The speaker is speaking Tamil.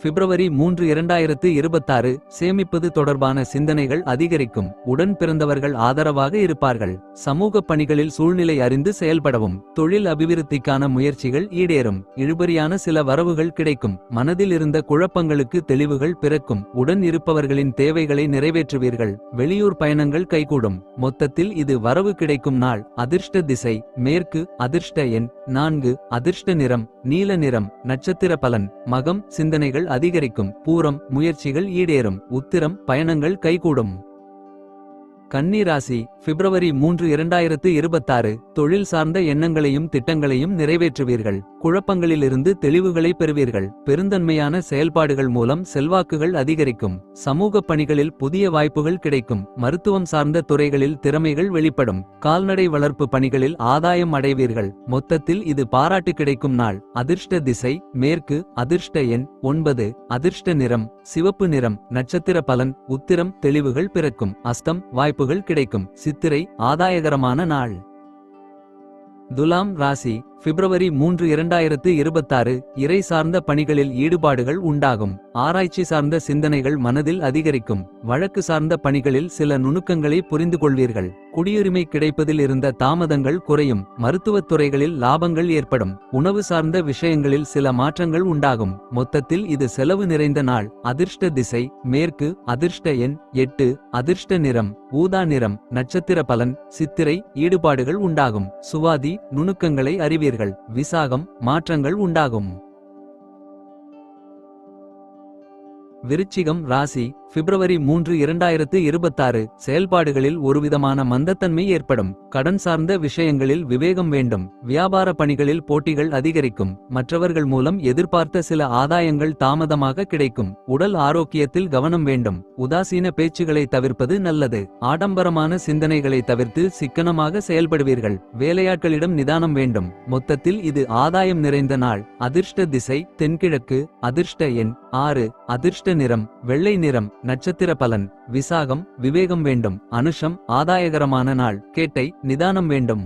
பிப்ரவரி 3 2026 சேமிப்பது தொடர்பான சிந்தனைகள் அதிகரிக்கும். உடன் பிறந்தவர்கள் ஆதரவாக இருப்பார்கள். சமூக பணிகளில் சூழ்நிலை அறிந்து செயல்படவும். தொழில் அபிவிருத்திக்கான முயற்சிகள் ஈடேறும். இழுபறியான சில வரவுகள் கிடைக்கும். மனதில் இருந்த குழப்பங்களுக்கு தெளிவுகள் பிறக்கும். உடன் இருப்பவர்களின் தேவைகளை நிறைவேற்றுவீர்கள். வெளியூர் பயணங்கள் கைகூடும். மொத்தத்தில் இது வரவு கிடைக்கும் நாள். அதிர்ஷ்ட திசை மேற்கு. அதிர்ஷ்ட எண் 4. அதிர்ஷ்ட நிறம் நீல நிறம். நட்சத்திர பலன் மகம் சிந்தனைகள் அதிகரிக்கும். பூரம் முயற்சிகள் ஈடேறும். உத்திரம் பயணங்கள் கைகூடும். கன்னி ராசி பிப்ரவரி 3 2026 தொழில் சார்ந்த எண்ணங்களையும் திட்டங்களையும் நிறைவேற்றுவீர்கள். குழப்பங்களிலிருந்து தெளிவுகளை பெறுவீர்கள். பெருந்தன்மையான செயல்பாடுகள் மூலம் செல்வாக்குகள் அதிகரிக்கும். சமூக பணிகளில் புதிய வாய்ப்புகள் கிடைக்கும். மருத்துவம் சார்ந்த துறைகளில் திறமைகள் வெளிப்படும். கால்நடை வளர்ப்பு பணிகளில் ஆதாயம் அடைவீர்கள். மொத்தத்தில் இது பாராட்டு கிடைக்கும் நாள். அதிர்ஷ்ட திசை மேற்கு. அதிர்ஷ்ட எண் 9. அதிர்ஷ்ட நிறம் சிவப்பு நிறம். நட்சத்திர பலன் உத்திரம் தெளிவுகள் பிறக்கும். அஸ்தம் வாய்ப்புகள் கிடைக்கும். சித்திரை ஆதாயகரமான நாள். துலாம் ராசி பிப்ரவரி 3 2026 இறை சார்ந்த பணிகளில் ஈடுபாடுகள் உண்டாகும். ஆராய்ச்சி சார்ந்த சிந்தனைகள் மனதில் அதிகரிக்கும். வழக்கு சார்ந்த பணிகளில் சில நுணுக்கங்களை புரிந்து கொள்வீர்கள். குடியுரிமை கிடைப்பதில் இருந்த தாமதங்கள் குறையும். மருத்துவத் துறைகளில் லாபங்கள் ஏற்படும். உணவு சார்ந்த விஷயங்களில் சில மாற்றங்கள் உண்டாகும். மொத்தத்தில் இது செலவு நிறைந்த நாள். அதிர்ஷ்ட திசை மேற்கு. அதிர்ஷ்ட எண் 8. அதிர்ஷ்ட நிறம் ஊதா நிறம். நட்சத்திர பலன் சித்திரை ஈடுபாடுகள் உண்டாகும். சுவாதி நுணுக்கங்களை அறிவீர்கள். விசாகம் மாற்றங்கள் உண்டாகும். விருச்சிகம் ராசி பிப்ரவரி 3 2026 செயல்பாடுகளில் ஒருவிதமான மந்தத்தன்மை ஏற்படும். கடன் சார்ந்த விஷயங்களில் விவேகம் வேண்டும். வியாபார பணிகளில் போட்டிகள் அதிகரிக்கும். மற்றவர்கள் மூலம் எதிர்பார்த்த சில ஆதாயங்கள் தாமதமாக கிடைக்கும். உடல் ஆரோக்கியத்தில் கவனம் வேண்டும். உதாசீன பேச்சுகளை தவிர்ப்பது நல்லது. ஆடம்பரமான சிந்தனைகளை தவிர்த்து சிக்கனமாக செயல்படுவீர்கள். வேலையாட்களிடம் நிதானம் வேண்டும். மொத்தத்தில் இது ஆதாயம் நிறைந்த நாள். அதிர்ஷ்ட திசை தென்கிழக்கு. அதிர்ஷ்ட எண் 6. அதிர்ஷ்ட நிறம் வெள்ளை நிறம். நட்சத்திர பலன் விசாகம் விவேகம் வேண்டும். அனுஷம் ஆதாயகரமான நாள். கேட்டை நிதானம் வேண்டும்.